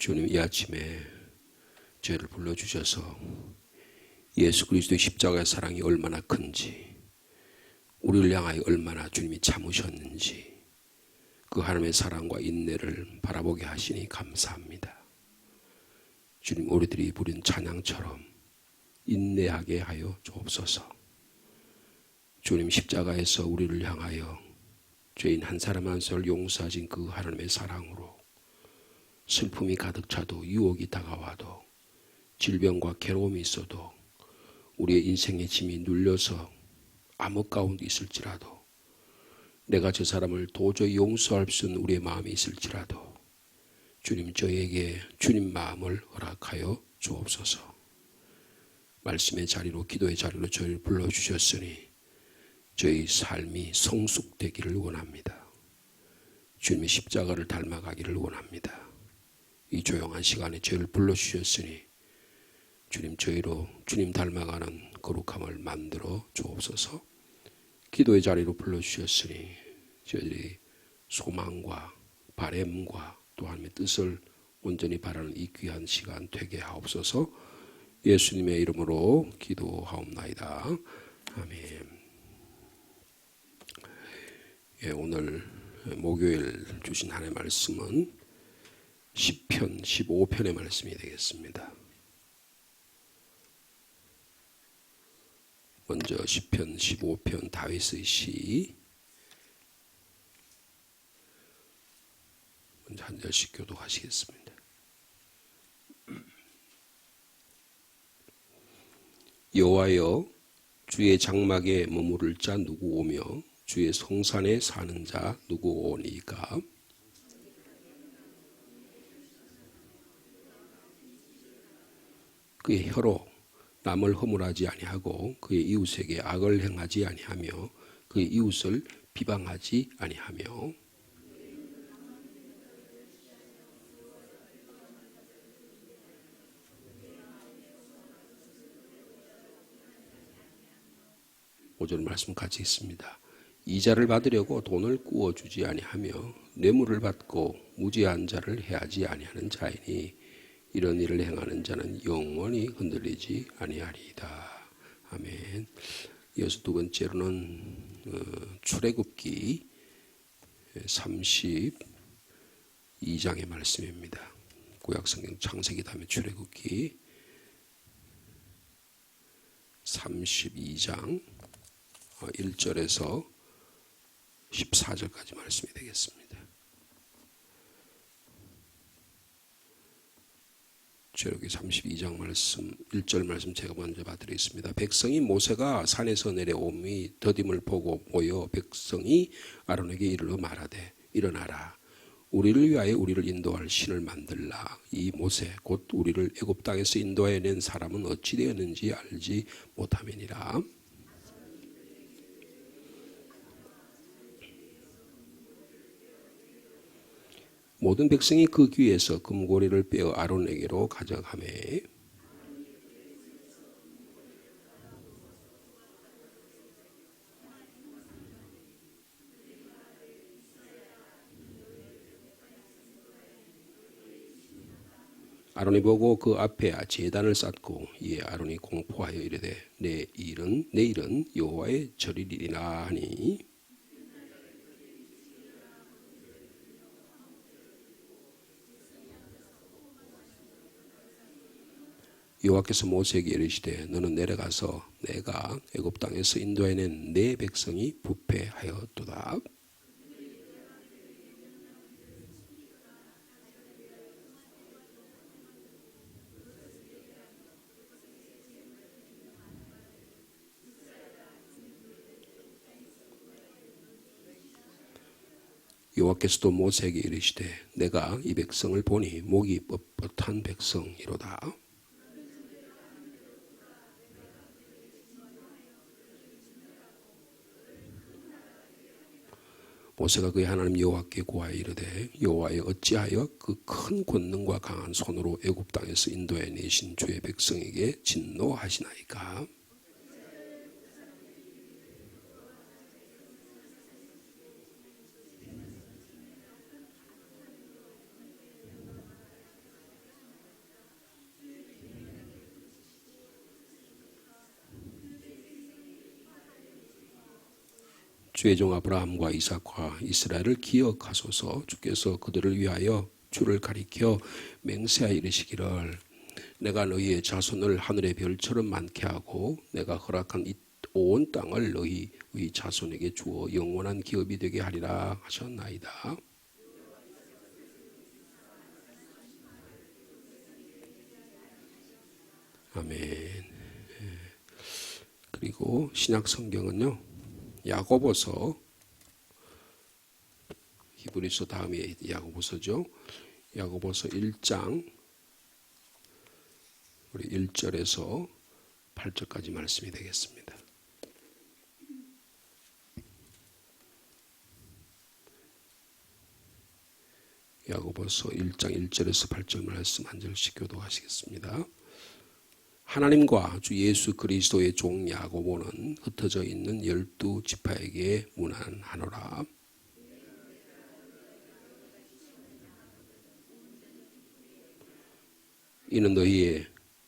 주님, 이 아침에 저희를 불러주셔서 예수 그리스도의 십자가의 사랑이 얼마나 큰지, 우리를 향하여 얼마나 주님이 참으셨는지 그 하나님의 사랑과 인내를 바라보게 하시니 감사합니다. 주님, 우리들이 부린 찬양처럼 인내하게 하여 주옵소서. 주님, 십자가에서 우리를 향하여 죄인 한 사람 한 사람을 용서하신 그 하나님의 사랑으로 슬픔이 가득 차도, 유혹이 다가와도, 질병과 괴로움이 있어도, 우리의 인생의 짐이 눌려서 암흑 가운데 있을지라도, 내가 저 사람을 도저히 용서할 수 없는 우리의 마음이 있을지라도 주님, 저에게 주님 마음을 허락하여 주옵소서. 말씀의 자리로, 기도의 자리로 저희를 불러주셨으니 저희 삶이 성숙되기를 원합니다. 주님의 십자가를 닮아가기를 원합니다. 이 조용한 시간에 저희를 불러주셨으니 주님, 저희로 주님 닮아가는 거룩함을 만들어 주옵소서. 기도의 자리로 불러주셨으니 저희들이 소망과 바램과 또 하나님의 뜻을 온전히 바라는 이 귀한 시간 되게 하옵소서. 예수님의 이름으로 기도하옵나이다. 아멘. 오늘 목요일 주신 하나님의 말씀은 시편 15편의 말씀이 되겠습니다. 먼저 시편 15편 다윗의 시 먼저 한 절씩 교독하시겠습니다. 여호와여, 주의 장막에 머무를 자 누구 오며 주의 성산에 사는 자 누구 오니까? 그의 혀로 남을 허물하지 아니하고 그의 이웃에게 악을 행하지 아니하며 그의 이웃을 비방하지 아니하며. 오절 말씀 같이 있습니다. 이자를 받으려고 돈을 꾸어주지 아니하며 뇌물을 받고 무지한 자를 해하지 아니하는 자이니 이런 일을 행하는 자는 영원히 흔들리지 아니하리이다. 아멘. 이어서 두 번째로는 출애굽기 32장의 말씀입니다. 구약성경 창세기 다음에 출애굽기 32장 1절에서 14절까지 말씀이 되겠습니다. 출애굽기 32장 말씀 1절 말씀 제가 먼저 봐드리겠습니다. 백성이 모세가 산에서 내려옴이 더딤을 보고 모여 백성이 아론에게 이르러 말하되 일어나라, 우리를 위하여 우리를 인도할 신을 만들라. 이 모세 곧 우리를 애굽 땅에서 인도하여 낸 사람은 어찌 되었는지 알지 못함이니라. 모든 백성이 그 귀에서 금고리를 빼어 아론에게로 가져가매 아론이 보고 그 앞에 제단을 쌓고 이에 아론이 공포하여 이르되 내일은 여호와의 절이리라 하니 여호와께서 모세에게 이르시되 너는 내려가서 내가 애굽 땅에서 인도해낸 내 백성이 부패하였도다. 여호와께서도 모세에게 이르시되 내가 이 백성을 보니 목이 뻣뻣한 백성이로다. 모세가 그의 하나님 여호와께 구하여 이르되 여호와여, 어찌하여 그 큰 권능과 강한 손으로 애굽 땅에서 인도해 내신 주의 백성에게 진노하시나이까? 주의 종 아브라함과 이삭과 이스라엘을 기억하소서. 주께서 그들을 위하여 주를 가리켜 맹세하여 이르시기를 내가 너희의 자손을 하늘의 별처럼 많게 하고 내가 허락한 이 온 땅을 너희의 자손에게 주어 영원한 기업이 되게 하리라 하셨나이다. 아멘. 그리고 신약 성경은요, 야고보서, 히브리서 다음에 야고보서죠. 야고보서 1장 우리 1절에서 8절까지 말씀이 되겠습니다. 야고보서 1장 1절에서 8절 말씀 한 절씩 교독하시겠습니다. 하나님과 주 예수 그리스도의 종 야고보는 흩어져 있는 12지파에게 문안하노라. 이는 너희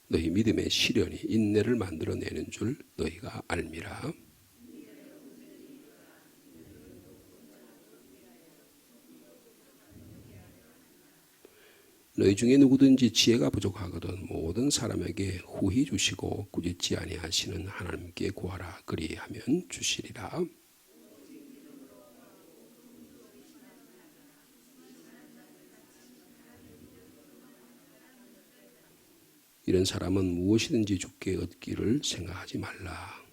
믿음의 시련이 인내를 만들어내는 줄 너희가 알미라. 너희 중에 누구든지 지혜가 부족하거든 모든 사람에게 후히 주시고 꾸짖지 아니하시는 하나님께 구하라. 그리하면 주시리라. 이런 사람은 무엇이든지 주께 얻기를 생각하지 말라.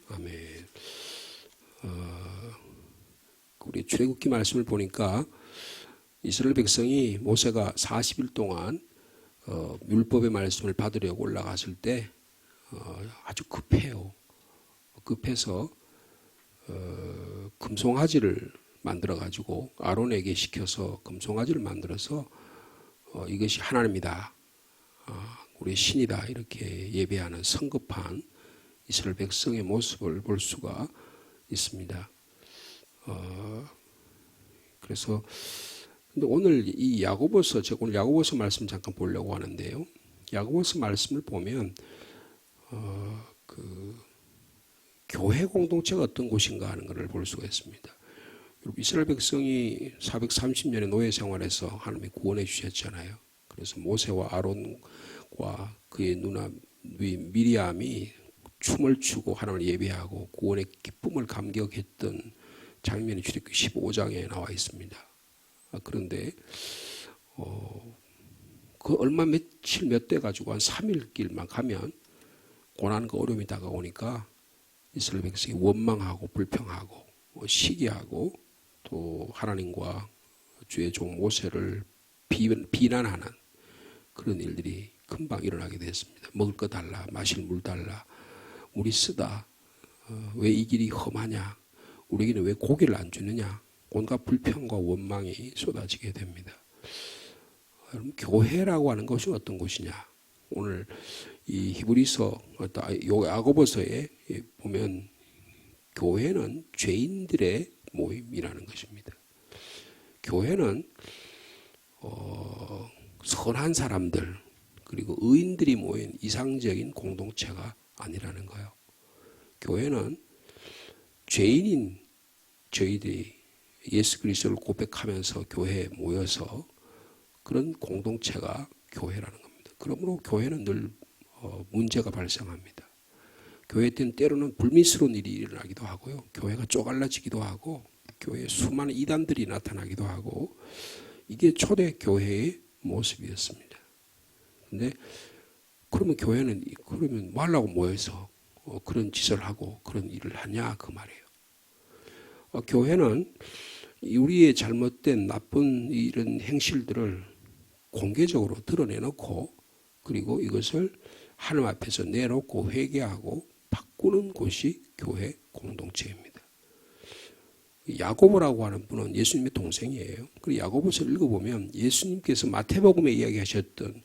아멘. 우리 출애굽기 말씀을 보니까 이스라엘 백성이 모세가 40일 동안 율법의 말씀을 받으려고 올라갔을 때 아주 급해요. 급해서 금송아지를 만들어 가지고 아론에게 시켜서 금송아지를 만들어서 이것이 하나님이다, 우리 신이다 이렇게 예배하는 성급한 이스라엘 백성의 모습을 볼 수가 있습니다. 그래서 근데 오늘 이 야고보서, 제가 오늘 야고보서 말씀 잠깐 보려고 하는데요. 야고보서 말씀을 보면 그 교회 공동체가 어떤 곳인가 하는 것을 볼 수가 있습니다. 이스라엘 백성이 430년의 노예 생활에서 하나님이 구원해 주셨잖아요. 그래서 모세와 아론과 그의 누나 미리암이 춤을 추고 하나님을 예배하고 구원의 기쁨을 감격했던 장면이 출애굽기 15장에 나와 있습니다. 그런데 그 얼마 며칠 몇 대 가지고 한 3일 길만 가면 고난과 어려움이 다가오니까 이스라엘 백성이 원망하고 불평하고 시기하고 또 하나님과 주의 종 모세를 비난하는 그런 일들이 금방 일어나게 됐습니다. 먹을 거 달라, 마실 물 달라, 물이 쓰다, 왜 이 길이 험하냐, 우리에게는 왜 고기를 안 주느냐, 온갖 불평과 원망이 쏟아지게 됩니다. 여러분, 교회라고 하는 것이 어떤 것이냐? 오늘 이 히브리서, 야고보서에 보면 교회는 죄인들의 모임이라는 것입니다. 교회는 선한 사람들 그리고 의인들이 모인 이상적인 공동체가 아니라는 거예요. 교회는 죄인인 저희들이 예수 그리스도를 고백하면서 교회에 모여서 그런 공동체가 교회라는 겁니다. 그러므로 교회는 늘 문제가 발생합니다. 교회 때로는 불미스러운 일이 일어나기도 하고요. 교회가 쪼갈라지기도 하고 교회에 수많은 이단들이 나타나기도 하고 이게 초대 교회의 모습이었습니다. 그런데 그러면 교회는 그러면 뭐 하려고 모여서 그런 짓을 하고 그런 일을 하냐 그 말이에요. 교회는 우리의 잘못된 나쁜 이런 행실들을 공개적으로 드러내놓고 그리고 이것을 하나님 앞에서 내놓고 회개하고 바꾸는 곳이 교회 공동체입니다. 야고보라고 하는 분은 예수님의 동생이에요. 그리고 야고보서를 읽어보면 예수님께서 마태복음에 이야기하셨던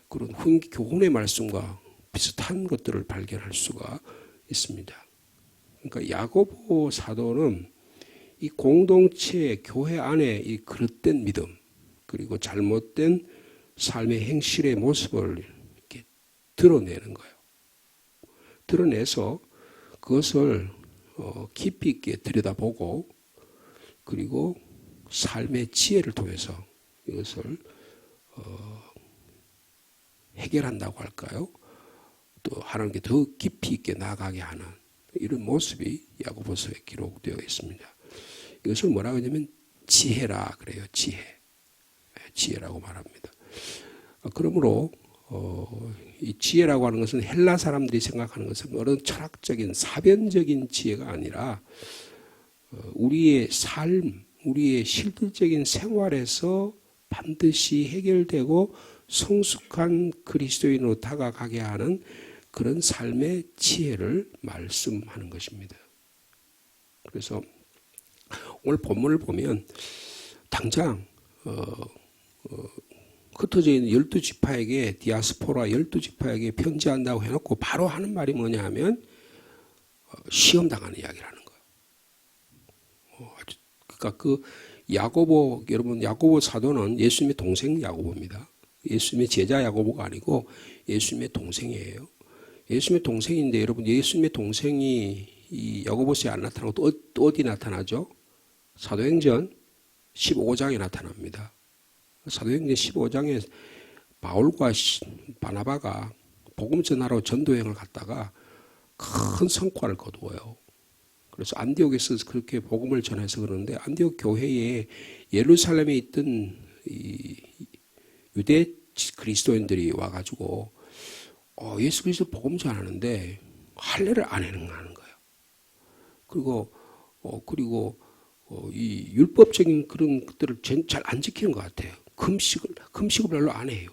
그런 교훈의 말씀과 비슷한 것들을 발견할 수가 있습니다. 그러니까 야고보 사도는 이 공동체 교회 안에 이 그릇된 믿음 그리고 잘못된 삶의 행실의 모습을 이렇게 드러내는 거예요. 드러내서 그것을 깊이 있게 들여다보고 그리고 삶의 지혜를 통해서 이것을 해결한다고 할까요? 또 하나님께 더 깊이 있게 나아가게 하는 이런 모습이 야고보서에 기록되어 있습니다. 이것을 뭐라고 하냐면 지혜라 그래요. 지혜라고 말합니다. 그러므로 이 지혜라고 하는 것은 헬라 사람들이 생각하는 것은 어떤 철학적인 사변적인 지혜가 아니라 우리의 삶, 우리의 실질적인 생활에서 반드시 해결되고 성숙한 그리스도인으로 다가가게 하는 그런 삶의 지혜를 말씀하는 것입니다. 그래서 오늘 본문을 보면 당장 흩어져 있는 12지파에게 디아스포라 12지파에게 편지한다고 해놓고 바로 하는 말이 뭐냐 하면 시험당하는 이야기를 하는 거예요. 그러니까 그 야고보, 여러분 야고보 사도는 예수님의 동생 야고보입니다. 예수님의 제자 야고보가 아니고 예수님의 동생이에요. 예수님의 동생인데 여러분 예수님의 동생이 이 야고보서에 안 나타나고 또 어디 나타나죠? 사도행전 15장에 나타납니다. 사도행전 15장에 바울과 바나바가 복음 전하러 전도여행을 갔다가 큰 성과를 거두어요. 그래서 안디옥에서 그렇게 복음을 전해서 그러는데 안디옥 교회에 예루살렘에 있던 이 유대 그리스도인들이 와가지고 예수 그리스도 복음 전하는데 할례를 안 하는 거예요. 그리고 이 율법적인 그런 것들을 잘 안 지키는 것 같아요. 금식을 별로 안 해요.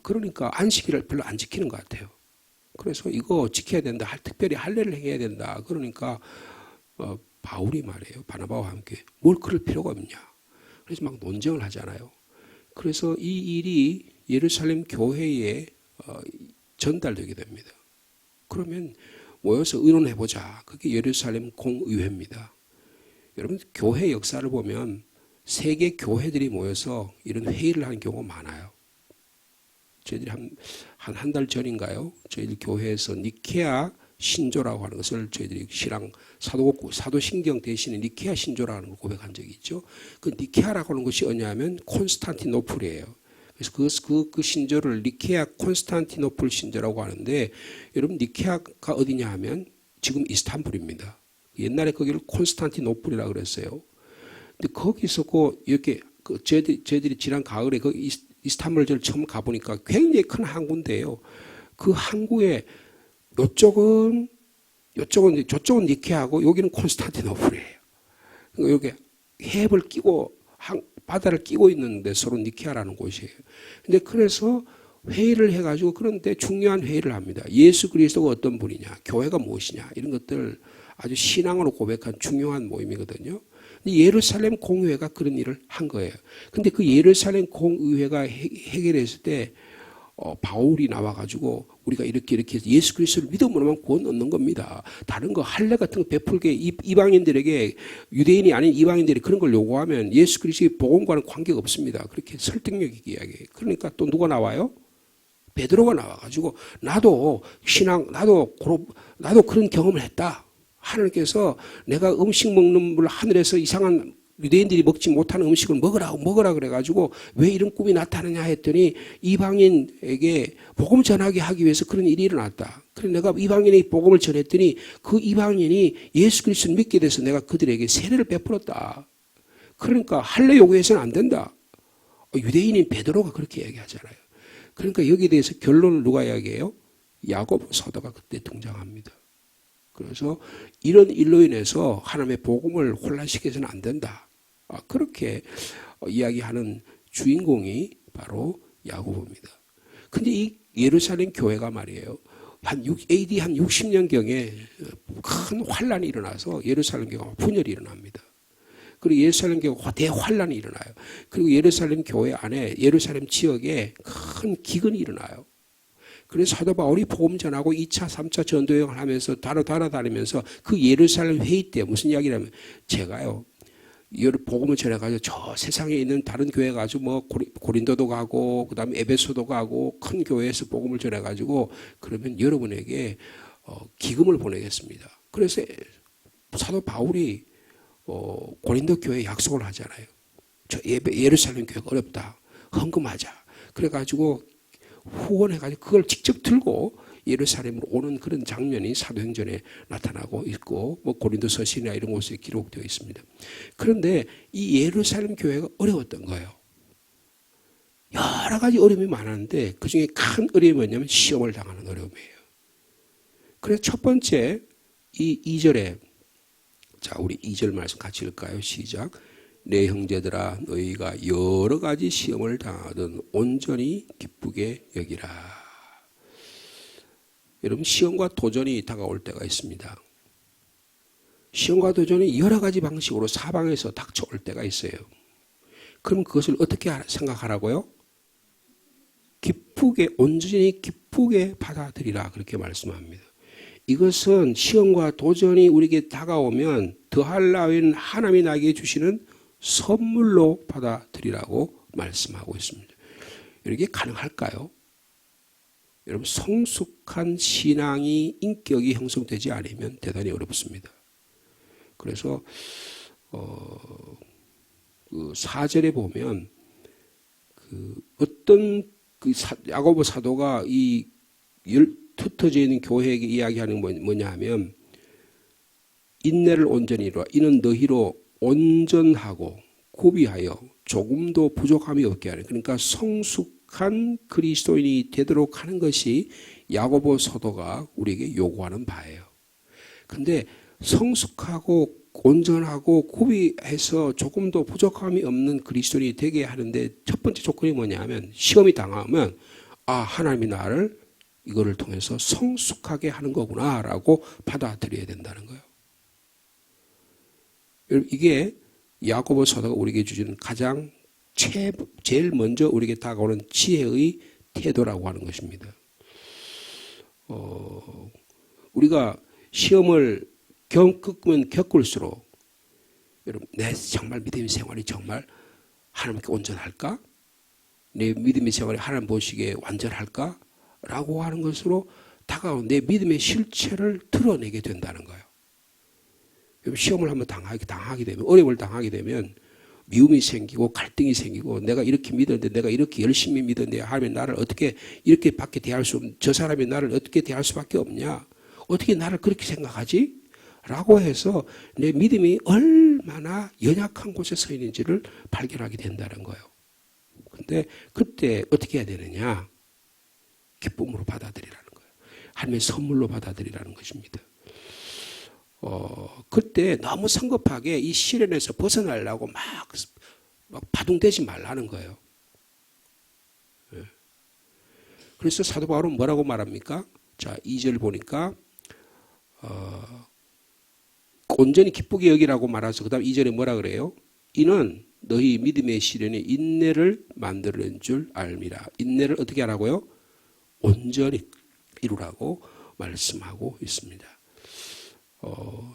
그러니까 안식일을 별로 안 지키는 것 같아요. 그래서 이거 지켜야 된다. 특별히 할례를 해야 된다. 그러니까 바울이 말해요. 바나바와 함께 뭘 그럴 필요가 없냐. 그래서 막 논쟁을 하잖아요. 그래서 이 일이 예루살렘 교회에 전달되게 됩니다. 그러면 모여서 의논해보자. 그게 예루살렘 공의회입니다. 여러분 교회 역사를 보면 세계 교회들이 모여서 이런 회의를 하는 경우가 많아요. 저희들이 한 달 전인가요? 저희들 교회에서 니케아 신조라고 하는 것을 저희들이 신앙 사도신경 대신에 니케아 신조라는 걸 고백한 적이 있죠. 그 니케아라고 하는 것이 뭐냐면 콘스탄티노플이에요. 그래서 그 신조를 니케아 콘스탄티노플 신조라고 하는데 여러분 니케아가 어디냐 하면 지금 이스탄불입니다. 옛날에 거기를 콘스탄티노플이라고 그랬어요. 근데 거기서 이렇게 저희들이 지난 가을에 그 이스탄불을 처음 가보니까 굉장히 큰 항구인데요. 그 항구에 저쪽은 니케아고 여기는 콘스탄티노플이에요. 그러니까 여기 해협을 끼고 바다를 끼고 있는데 서로 니케아라는 곳이에요. 근데 그래서 회의를 해가지고 그런데 중요한 회의를 합니다. 예수 그리스도가 어떤 분이냐, 교회가 무엇이냐 이런 것들 아주 신앙으로 고백한 중요한 모임이거든요. 예루살렘 공의회가 그런 일을 한 거예요. 근데 그 예루살렘 공의회가 해결했을 때 바울이 나와가지고 우리가 이렇게 해서 예수 그리스도를 믿음으로만 구원 얻는 겁니다. 다른 거 할례 같은 거 베풀게 이방인들에게 유대인이 아닌 이방인들이 그런 걸 요구하면 예수 그리스도의 복음과는 관계가 없습니다. 그렇게 설득력 있게 이야기해요. 그러니까 또 누가 나와요? 베드로가 나와가지고 나도 그런 경험을 했다. 하나님께서 내가 음식 먹는 물 하늘에서 이상한 유대인들이 먹지 못하는 음식을 먹으라 그래가지고 왜 이런 꿈이 나타나냐 했더니 이방인에게 복음 전하게 하기 위해서 그런 일이 일어났다. 그래서 내가 이방인에게 복음을 전했더니 그 이방인이 예수 그리스도를 믿게 돼서 내가 그들에게 세례를 베풀었다. 그러니까 할례 요구해서는 안 된다. 유대인인 베드로가 그렇게 얘기하잖아요. 그러니까 여기에 대해서 결론을 누가 이야기해요? 야고보 사도가 그때 등장합니다. 그래서 이런 일로 인해서 하나님의 복음을 혼란시켜서는 안 된다. 그렇게 이야기하는 주인공이 바로 야고보입니다. 근데 이 예루살렘 교회가 말이에요. AD 한 60년경에 큰 환란이 일어나서 예루살렘 교회가 분열이 일어납니다. 그리고 예루살렘 교회가 대환란이 일어나요. 그리고 예루살렘 교회 안에 예루살렘 지역에 큰 기근이 일어나요. 그래서 사도 바울이 복음 전하고 2차, 3차 전도여행을 하면서 따라다니면서 그 예루살렘 회의 때 무슨 이야기를 하면 제가요 이 복음을 전해가지고 저 세상에 있는 다른 교회 가지고 뭐 고린도도 가고 그다음에 에베소도 가고 큰 교회에서 복음을 전해가지고 그러면 여러분에게 기금을 보내겠습니다. 그래서 사도 바울이 고린도 교회에 약속을 하잖아요. 저 예루살렘 교회가 어렵다. 헌금하자. 그래가지고 후원해가지고 그걸 직접 들고 예루살렘으로 오는 그런 장면이 사도행전에 나타나고 있고 뭐 고린도 서신이나 이런 곳에 기록되어 있습니다. 그런데 이 예루살렘 교회가 어려웠던 거예요. 여러 가지 어려움이 많았는데 그중에 큰 어려움이 뭐냐면 시험을 당하는 어려움이에요. 그래서 첫 번째 이 2절에 자 우리 2절 말씀 같이 읽을까요? 시작. 내 형제들아 너희가 여러 가지 시험을 당하든 온전히 기쁘게 여기라. 여러분 시험과 도전이 다가올 때가 있습니다. 시험과 도전이 여러 가지 방식으로 사방에서 닥쳐올 때가 있어요. 그럼 그것을 어떻게 생각하라고요? 기쁘게 온전히 기쁘게 받아들이라 그렇게 말씀합니다. 이것은 시험과 도전이 우리에게 다가오면 더할 나위는 하나님이 나에게 주시는 선물로 받아들이라고 말씀하고 있습니다. 이게 가능할까요? 여러분 성숙한 신앙이 인격이 형성되지 않으면 대단히 어렵습니다. 그래서 그 4절에 보면 어떤 야고보 사도가 이 흩어져 있는 교회에게 이야기하는 건 뭐냐 하면 인내를 온전히 이루라. 이는 너희로 온전하고 구비하여 조금도 부족함이 없게 하는 그러니까 성숙한 그리스도인이 되도록 하는 것이 야고보 사도가 우리에게 요구하는 바예요. 그런데 성숙하고 온전하고 구비해서 조금도 부족함이 없는 그리스도인이 되게 하는데 첫 번째 조건이 뭐냐 하면 시험이 당하면 하나님이 나를 이거를 통해서 성숙하게 하는 거구나 라고 받아들여야 된다는 거예요. 이게 야고보 사도가 우리에게 주시는 가장 제일 먼저 우리에게 다가오는 지혜의 태도라고 하는 것입니다. 우리가 시험을 겪으면 겪을수록 여러분 내 정말 믿음의 생활이 정말 하나님께 온전할까? 내 믿음의 생활이 하나님 보시기에 완전할까? 라고 하는 것으로 다가온 내 믿음의 실체를 드러내게 된다는 거예요. 시험을 한번 당하게 되면 어려움을 당하게 되면 미움이 생기고 갈등이 생기고 내가 이렇게 믿었는데 내가 이렇게 열심히 믿었는데 하나님이 나를 어떻게 이렇게밖에 대할 수 없는 저 사람이 나를 어떻게 대할 수밖에 없냐 어떻게 나를 그렇게 생각하지? 라고 해서 내 믿음이 얼마나 연약한 곳에 서 있는지를 발견하게 된다는 거예요. 근데 그때 어떻게 해야 되느냐? 기쁨으로 받아들이라는 거예요. 하나님의 선물로 받아들이라는 것입니다. 그때 너무 성급하게 이 시련에서 벗어나려고 막 바둥대지 말라는 거예요. 그래서 사도 바울은 뭐라고 말합니까? 자, 2절 보니까 온전히 기쁘게 여기라고 말해서 그 다음 2절에 뭐라 그래요? 이는 너희 믿음의 시련이 인내를 만드는 줄 알미라. 인내를 어떻게 하라고요? 온전히 이루라고 말씀하고 있습니다.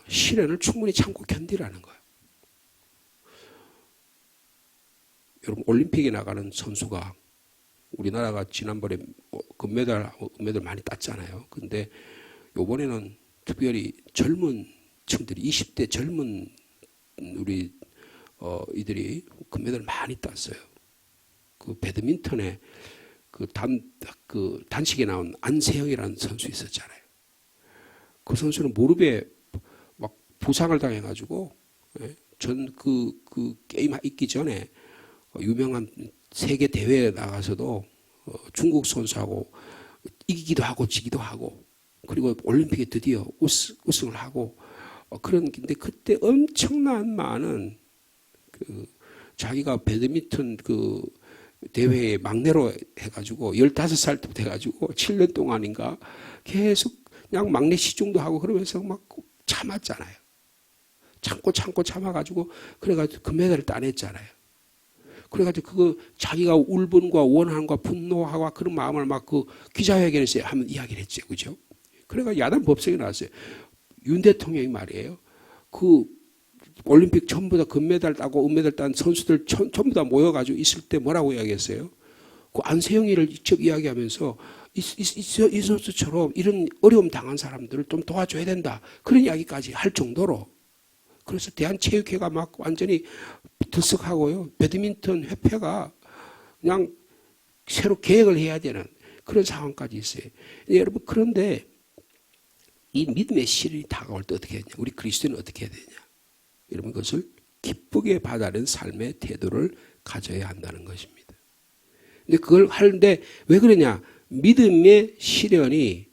시련을 충분히 참고 견디라는 거예요. 여러분 올림픽에 나가는 선수가 우리나라가 지난번에 금메달 많이 땄잖아요. 근데 이번에는 특별히 젊은 층들이 20대 젊은 우리 이들이 금메달을 많이 땄어요. 그 배드민턴에 단식에 나온 안세영이라는 선수 있었잖아요. 그 선수는 무릎에 막 부상을 당해가지고 전 그 게임 있기 전에 유명한 세계 대회에 나가서도 중국 선수하고 이기기도 하고 지기도 하고 그리고 올림픽에 드디어 우승을 하고 근데 그때 엄청난 많은 자기가 배드민턴 대회에 막내로 해가지고 15살 때부터 해가지고 7년 동안인가 계속 그냥 막내 시중도 하고 그러면서 막 참았잖아요. 참고 참아가지고 그래가지고 금메달을 따냈잖아요. 그래가지고 자기가 울분과 원한과 분노하고 그런 마음을 막 기자회견에서 한번 이야기를 했죠. 그죠? 그래가 야단 법석이 나왔어요. 윤 대통령이 말이에요. 올림픽 전부 다 금메달 따고 은메달 딴 선수들 전부 다 모여가지고 있을 때 뭐라고 이야기했어요? 그 안세영이를 직접 이야기하면서 이 선수처럼 이런 어려움 당한 사람들을 좀 도와줘야 된다. 그런 이야기까지 할 정도로. 그래서 대한체육회가 막 완전히 들썩하고요. 배드민턴 협회가 그냥 새로 계획을 해야 되는 그런 상황까지 있어요. 여러분, 그런데 이 믿음의 시련이 다가올 때 어떻게 해야 되냐? 우리 그리스도인은 어떻게 해야 되냐? 여러분, 그것을 기쁘게 받아들이는 삶의 태도를 가져야 한다는 것입니다. 근데 그걸 하는데 왜 그러냐? 믿음의 시련이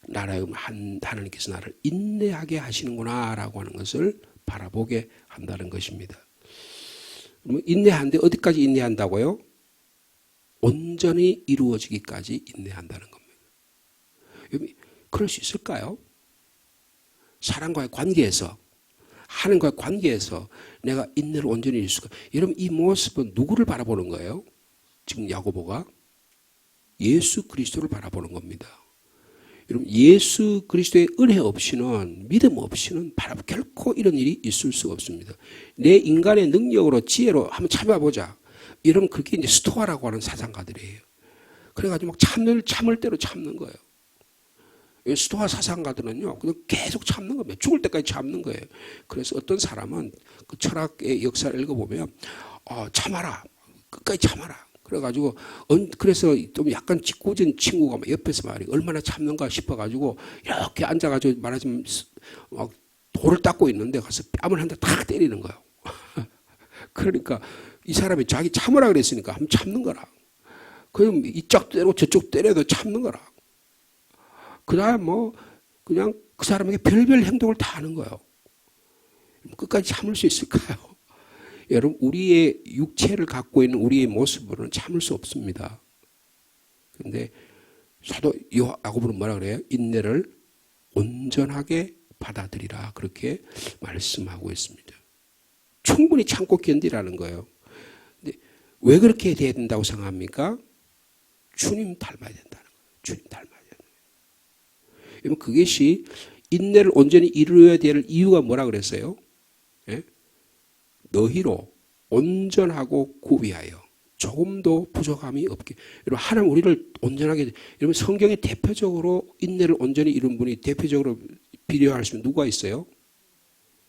나라의 하나님께서 나를 인내하게 하시는구나라고 하는 것을 바라보게 한다는 것입니다. 인내하는데 어디까지 인내한다고요? 온전히 이루어지기까지 인내한다는 겁니다. 그럴 수 있을까요? 사람과의 관계에서, 하나님과의 관계에서 내가 인내를 온전히 이룰 수가. 여러분, 이 모습은 누구를 바라보는 거예요? 지금 야고보가 예수 그리스도를 바라보는 겁니다. 여러분, 예수 그리스도의 은혜 없이는, 믿음 없이는 결코 이런 일이 있을 수가 없습니다. 내 인간의 능력으로, 지혜로 한번 참아보자. 여러분, 그게 이제 스토아라고 하는 사상가들이에요. 그래가지고 막 참을 대로 참는 거예요. 스토아 사상가들은요, 그냥 계속 참는 겁니다. 죽을 때까지 참는 거예요. 그래서 어떤 사람은 그 철학의 역사를 읽어보면, 참아라. 끝까지 참아라. 그래가지고, 그래서 좀 약간 짓궂은 친구가 옆에서 말이 얼마나 참는가 싶어가지고, 이렇게 앉아가지고 말하자면, 돌을 닦고 있는데 가서 뺨을 한 대 탁 때리는 거예요. 그러니까 이 사람이 자기 참으라 그랬으니까 한번 참는 거라. 그럼 이쪽 때리고 저쪽 때려도 참는 거라. 그 다음 그냥 그 사람에게 별별 행동을 다 하는 거예요. 끝까지 참을 수 있을까요? 여러분, 우리의 육체를 갖고 있는 우리의 모습으로는 참을 수 없습니다. 그런데 사도 야고보는 뭐라 그래요? 인내를 온전하게 받아들이라. 그렇게 말씀하고 있습니다. 충분히 참고 견디라는 거예요. 근데 왜 그렇게 돼야 된다고 생각합니까? 주님 닮아야 된다는 거예요. 주님 닮아야 된다는 거예요. 여러분, 그것이 인내를 온전히 이루어야 될 이유가 뭐라 그랬어요? 예? 너희로 온전하고 구비하여 조금도 부족함이 없게. 여러분, 하나님 우리를 온전하게, 여러분, 성경에 대표적으로 인내를 온전히 이룬 분이 대표적으로 비교하시면 누가 있어요?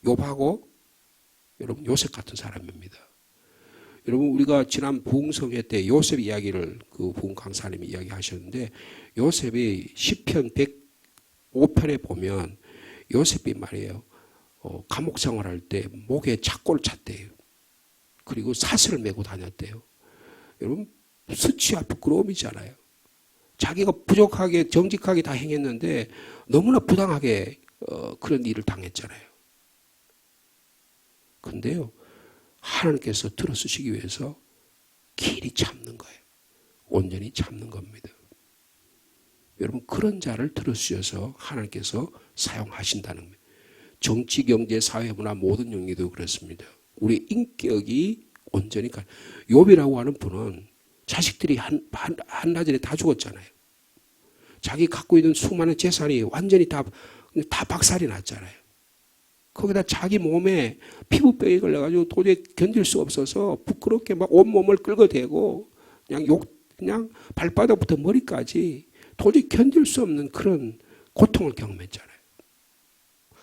욥하고 여러분, 요셉 같은 사람입니다. 여러분, 우리가 지난 부흥성회 때 요셉 이야기를 그 부흥 강사님이 이야기하셨는데, 요셉이 시편 105편에 보면 요셉이 말이에요. 감옥 생활할 때 목에 착고를 찼대요. 그리고 사슬을 메고 다녔대요. 여러분, 수치와 부끄러움이잖아요. 자기가 부족하게 정직하게 다 행했는데 너무나 부당하게 그런 일을 당했잖아요. 근데요, 하나님께서 들어쓰시기 위해서 길이 참는 거예요. 온전히 참는 겁니다. 여러분, 그런 자를 들어주셔서 하나님께서 사용하신다는 거예요. 정치, 경제, 사회, 문화 모든 영역도 그렇습니다. 우리 인격이 온전히 욥이라고 하는 분은 자식들이 한나절에 다 죽었잖아요. 자기 갖고 있는 수많은 재산이 완전히 다 박살이 났잖아요. 거기다 자기 몸에 피부병이 걸려가지고 도저히 견딜 수 없어서 부끄럽게 막 온몸을 긁어대고 그냥 발바닥부터 머리까지 도저히 견딜 수 없는 그런 고통을 경험했잖아요.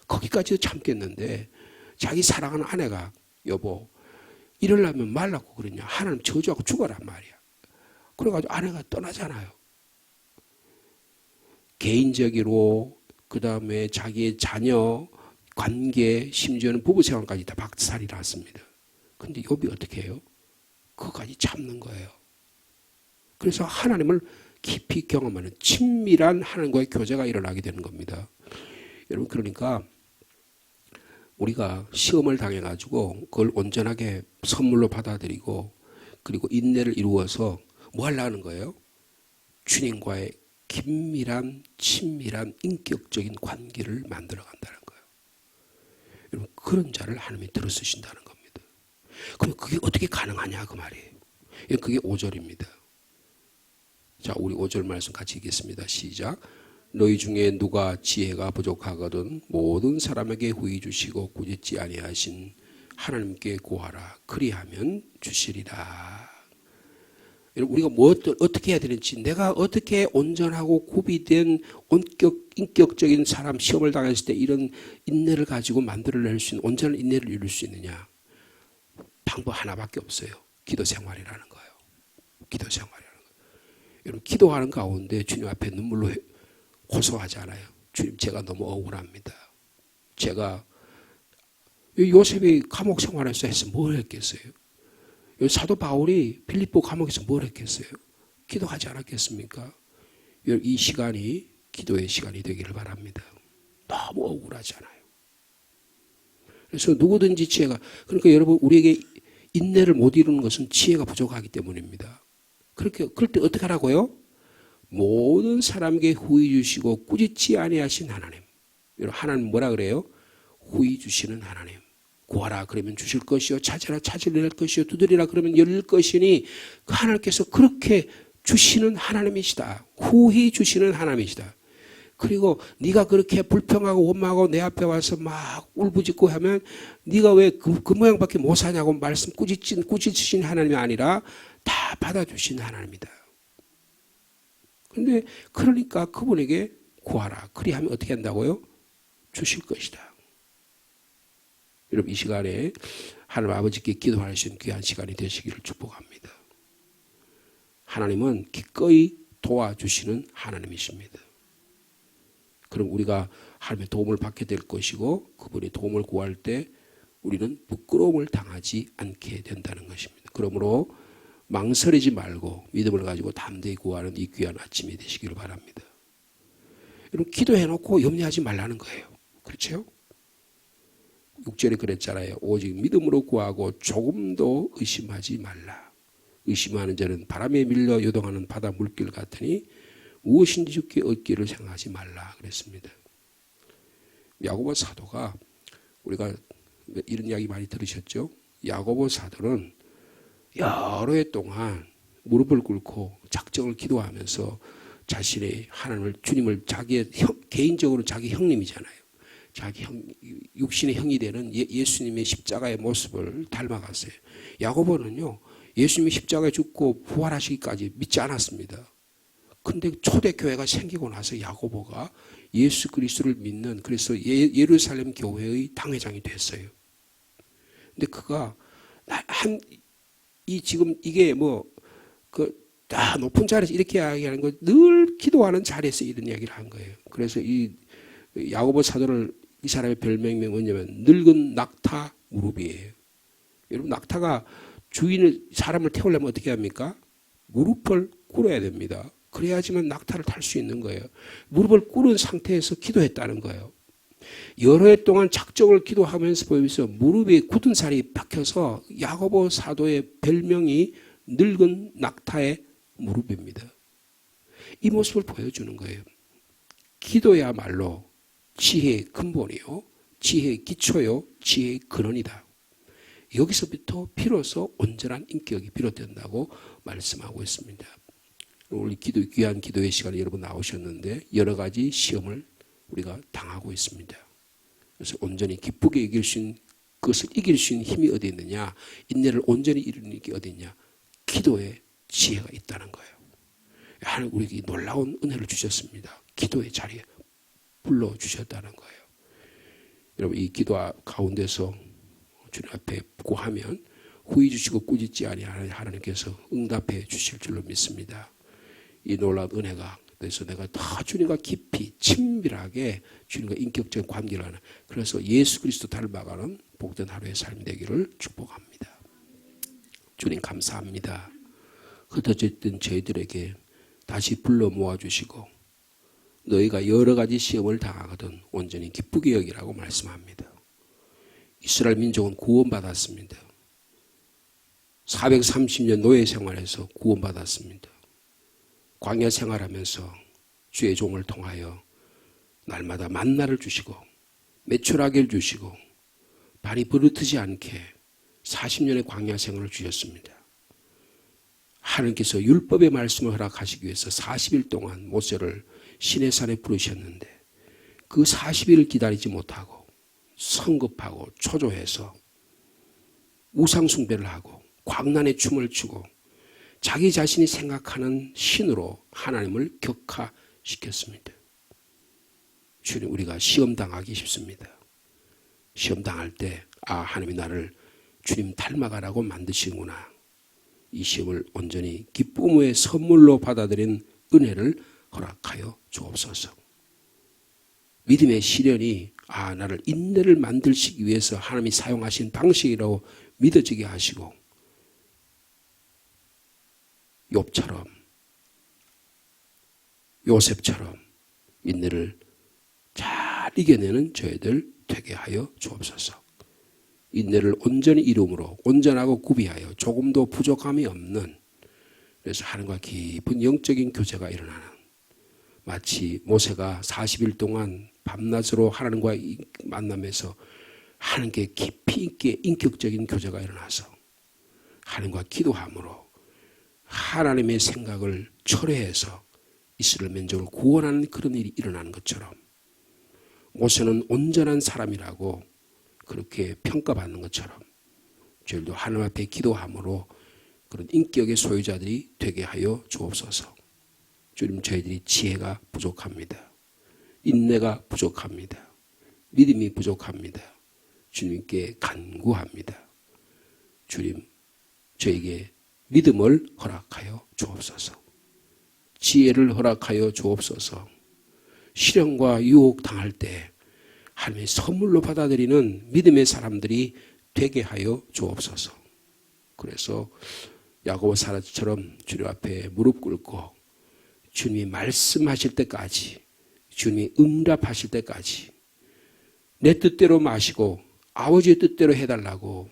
거기까지도 참겠는데 자기 사랑하는 아내가 여보 이러려면 말라고 그러냐. 하나님 저주하고 죽어란 말이야. 그래가지고 아내가 떠나잖아요. 개인적으로 그 다음에 자기의 자녀 관계 심지어는 부부생활까지 다 박살이 났습니다. 근데 욥이 어떻게 해요? 그거까지 참는 거예요. 그래서 하나님을 깊이 경험하는 친밀한 하나님과의 교제가 일어나게 되는 겁니다. 여러분, 그러니까 우리가 시험을 당해가지고 그걸 온전하게 선물로 받아들이고 그리고 인내를 이루어서 뭐 하려는 거예요? 주님과의 긴밀한 친밀한 인격적인 관계를 만들어 간다는 거예요. 여러분, 그런 자를 하나님이 들어쓰신다는 겁니다. 그럼 그게 어떻게 가능하냐 그 말이에요. 그게 5절입니다. 자, 우리 5절 말씀 같이 읽겠습니다. 시작. 너희 중에 누가 지혜가 부족하거든 모든 사람에게 후히 주시고 꾸짖지 아니하신 하나님께 구하라. 그리하면 주시리라. 우리가 어떻게 해야 되는지, 내가 어떻게 온전하고 구비된 인격적인 사람, 시험을 당했을 때 이런 인내를 가지고 만들어낼 수 있는 온전한 인내를 이룰 수 있느냐. 방법 하나밖에 없어요. 기도 생활이라는 거예요. 기도 생활이라는 거예요. 여러분, 기도하는 가운데 주님 앞에 눈물로 호소하지 않아요. 주님, 제가 너무 억울합니다. 제가 요셉이 감옥 생활에서 해서 뭘 했겠어요? 사도 바울이 필립보 감옥에서 뭘 했겠어요? 기도하지 않았겠습니까? 이 시간이 기도의 시간이 되기를 바랍니다. 너무 억울하잖아요. 그래서 누구든지 지혜가, 그러니까 여러분, 우리에게 인내를 못 이루는 것은 지혜가 부족하기 때문입니다. 그럴 때 어떻게 하라고요? 모든 사람에게 후히 주시고 꾸짖지 아니하신 하나님. 하나님 뭐라 그래요? 후히 주시는 하나님. 구하라 그러면 주실 것이요, 찾으라 찾으려 할 것이요, 두드리라 그러면 열릴 것이니 그 하나님께서 그렇게 주시는 하나님이시다. 후히 주시는 하나님이시다. 그리고 네가 그렇게 불평하고 원망하고 내 앞에 와서 막 울부짖고 하면 네가 왜 그 모양밖에 못 사냐고 말씀 꾸짖으신 하나님이 아니라 다 받아주신 하나님이다. 그런데 그러니까 그분에게 구하라. 그리하면 어떻게 한다고요? 주실 것이다. 여러분, 이 시간에 하나님 아버지께 기도할 수 있는 귀한 시간이 되시기를 축복합니다. 하나님은 기꺼이 도와주시는 하나님이십니다. 그럼 우리가 하나님의 도움을 받게 될 것이고 그분이 도움을 구할 때 우리는 부끄러움을 당하지 않게 된다는 것입니다. 그러므로 망설이지 말고 믿음을 가지고 담대히 구하는 이 귀한 아침이 되시기를 바랍니다. 여러분, 기도해놓고 염려하지 말라는 거예요. 그렇죠? 6절에 그랬잖아요. 오직 믿음으로 구하고 조금도 의심하지 말라. 의심하는 자는 바람에 밀려 요동하는 바다 물길 같으니 무엇인지 주께 얻기를 생각하지 말라 그랬습니다. 야고보 사도가, 우리가 이런 이야기 많이 들으셨죠? 야고보 사도는 여러 해 동안 무릎을 꿇고 작정을 기도하면서 자신의 하나님을, 주님을 자기의 개인적으로 자기 형님이잖아요. 자기 육신의 형이 되는 예수님의 십자가의 모습을 닮아갔어요. 야고보는요, 예수님이 십자가에 죽고 부활하시기까지 믿지 않았습니다. 근데 초대교회가 생기고 나서 야고보가 예수 그리스도를 믿는, 그래서 예루살렘 교회의 당회장이 됐어요. 근데 그가 지금 이게 높은 자리에서 이렇게 이야기하는 거, 늘 기도하는 자리에서 이런 이야기를 한 거예요. 그래서 이 야고보 사도를, 이 사람의 별명이 뭐냐면 늙은 낙타 무릎이에요. 여러분, 낙타가 사람을 태우려면 어떻게 합니까? 무릎을 꿇어야 됩니다. 그래야지만 낙타를 탈 수 있는 거예요. 무릎을 꿇은 상태에서 기도했다는 거예요. 여러 해 동안 작정을 기도하면서 보면서 무릎에 굳은 살이 박혀서 야고보 사도의 별명이 늙은 낙타의 무릎입니다. 이 모습을 보여주는 거예요. 기도야말로 지혜의 근본이요, 지혜의 기초요, 지혜의 근원이다. 여기서부터 비로소 온전한 인격이 비롯된다고 말씀하고 있습니다. 오늘 귀한 기도의 시간에 여러분 나오셨는데 여러 가지 시험을 우리가 당하고 있습니다. 그래서 온전히 기쁘게 이길 수 있는, 그것을 이길 수 있는 힘이 어디 있느냐, 인내를 온전히 이루는 게 어디 있냐, 기도에 지혜가 있다는 거예요. 하나님 우리에게 놀라운 은혜를 주셨습니다. 기도의 자리에 불러주셨다는 거예요. 여러분, 이 기도 가운데서 주님 앞에 구하면 후히 주시고 꾸짖지 아니하는 하나님께서 응답해 주실 줄로 믿습니다. 이 놀라운 은혜가, 그래서 내가 더 주님과 깊이 친밀하게 주님과 인격적인 관계를 하는, 그래서 예수 그리스도 닮아가는 복된 하루의 삶이 되기를 축복합니다. 주님 감사합니다. 흩어졌던 저희들에게 다시 불러 모아주시고 너희가 여러 가지 시험을 당하거든 온전히 기쁘게 여기라고 말씀합니다. 이스라엘 민족은 구원받았습니다. 430년 노예 생활에서 구원받았습니다. 광야 생활하면서 주의 종을 통하여 날마다 만나를 주시고 메추라기를 주시고 발이 부르트지 않게 40년의 광야 생활을 주셨습니다. 하나님께서 율법의 말씀을 허락하시기 위해서 40일 동안 모세를 시내산에 부르셨는데 그 40일을 기다리지 못하고 성급하고 초조해서 우상숭배를 하고 광란의 춤을 추고 자기 자신이 생각하는 신으로 하나님을 격하시켰습니다. 주님, 우리가 시험당하기 쉽습니다. 시험당할 때 하나님이 나를 주님 닮아가라고 만드시는구나. 이 시험을 온전히 기쁨의 선물로 받아들인 은혜를 허락하여 주옵소서. 믿음의 시련이 나를 인내를 만들시기 위해서 하나님이 사용하신 방식이라고 믿어지게 하시고 욥처럼 요셉처럼 인내를 잘 이겨내는 저희들 되게 하여 주옵소서. 인내를 온전히 이룸으로 온전하고 구비하여 조금도 부족함이 없는, 그래서 하나님과 깊은 영적인 교제가 일어나는, 마치 모세가 40일 동안 밤낮으로 하나님과 만나면서 하나님께 깊이 있게 인격적인 교제가 일어나서 하나님과 기도함으로 하나님의 생각을 철회해서 이스라엘 민족을 구원하는 그런 일이 일어나는 것처럼 모세는 온전한 사람이라고 그렇게 평가받는 것처럼 저희들도 하나님 앞에 기도함으로 그런 인격의 소유자들이 되게 하여 주옵소서. 주님, 저희들이 지혜가 부족합니다. 인내가 부족합니다. 믿음이 부족합니다. 주님께 간구합니다. 주님, 저에게 믿음을 허락하여 주옵소서. 지혜를 허락하여 주옵소서. 시련과 유혹 당할 때 하나님의 선물로 받아들이는 믿음의 사람들이 되게 하여 주옵소서. 그래서 야고보 사도처럼 주님 앞에 무릎 꿇고 주님이 말씀하실 때까지, 주님이 응답하실 때까지 내 뜻대로 마시고 아버지의 뜻대로 해달라고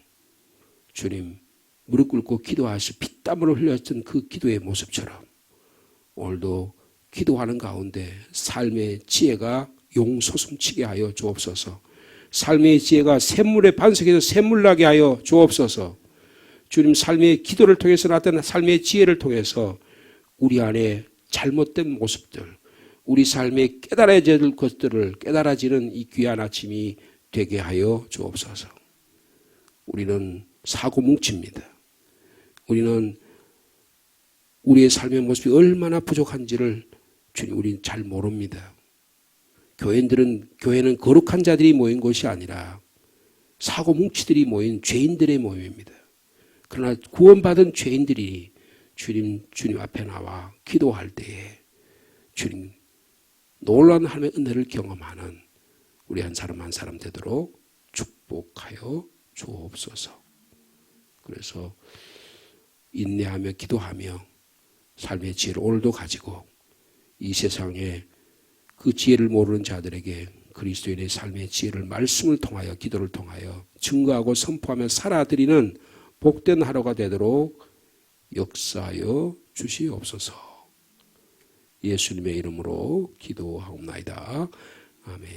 주님 무릎 꿇고 기도하시 피땀으로 흘렸던 그 기도의 모습처럼 오늘도 기도하는 가운데 삶의 지혜가 용솟음치게 하여 주옵소서. 삶의 지혜가 샘물에 반석해서 샘물나게 하여 주옵소서. 주님, 삶의 기도를 통해서 나타난 삶의 지혜를 통해서 우리 안에 잘못된 모습들, 우리 삶에 깨달아야 될 것들을 깨달아지는 이 귀한 아침이 되게 하여 주옵소서. 우리는 사고 뭉칩니다. 우리는 우리의 삶의 모습이 얼마나 부족한지를 주님, 우리는 잘 모릅니다. 교회는 거룩한 자들이 모인 곳이 아니라 사고 뭉치들이 모인 죄인들의 모임입니다. 그러나 구원받은 죄인들이 주님 앞에 나와 기도할 때에 주님 놀라운 하나님의 은혜를 경험하는 우리 한 사람 한 사람 되도록 축복하여 주옵소서. 그래서 인내하며 기도하며 삶의 지혜를 오늘도 가지고 이 세상에 그 지혜를 모르는 자들에게 그리스도인의 삶의 지혜를 말씀을 통하여 기도를 통하여 증거하고 선포하며 살아드리는 복된 하루가 되도록 역사하여 주시옵소서. 예수님의 이름으로 기도하옵나이다. 아멘.